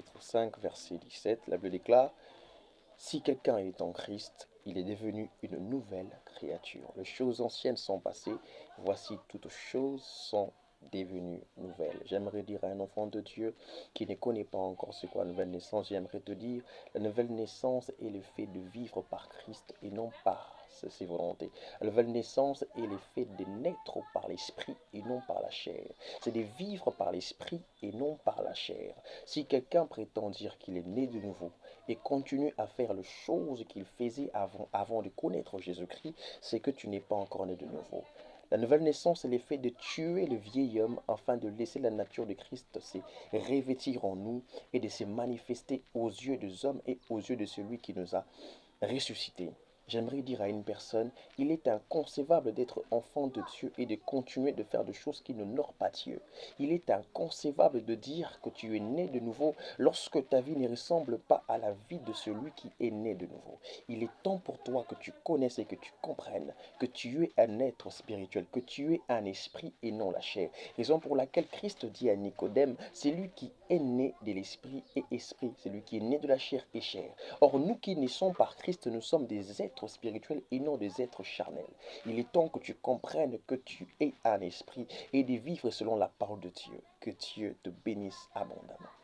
chapitre 5, verset 17, la Bible déclare, si quelqu'un est en Christ, il est devenu une nouvelle créature. Les choses anciennes sont passées, voici toutes choses sont devenues nouvelles. J'aimerais dire à un enfant de Dieu qui ne connaît pas encore ce qu'est la nouvelle naissance, j'aimerais te dire, la nouvelle naissance est le fait de vivre par Christ et non par ses volontés. La nouvelle naissance est le fait de naître par l'esprit et non par la chair. C'est de vivre par l'esprit et non par la chair. Si quelqu'un prétend dire qu'il est né de nouveau et continue à faire les choses qu'il faisait avant de connaître Jésus-Christ, c'est que tu n'es pas encore né de nouveau. La nouvelle naissance est l'effet de tuer le vieil homme afin de laisser la nature de Christ se revêtir en nous et de se manifester aux yeux des hommes et aux yeux de celui qui nous a ressuscités. J'aimerais dire à une personne, il est inconcevable d'être enfant de Dieu et de continuer de faire des choses qui n'honorent pas Dieu. Il est inconcevable de dire que tu es né de nouveau lorsque ta vie ne ressemble pas à la vie de celui qui est né de nouveau. Il est temps pour toi que tu connaisses et que tu comprennes que tu es un être spirituel, que tu es un esprit et non la chair. Raison pour laquelle Christ dit à Nicodème, c'est lui qui est né de l'esprit et esprit, c'est lui qui est né de la chair et chair. Or, nous qui naissons par Christ, nous sommes des êtres spirituels et non des êtres charnels. Il est temps que tu comprennes que tu es un esprit et de vivre selon la parole de Dieu. Que Dieu te bénisse abondamment.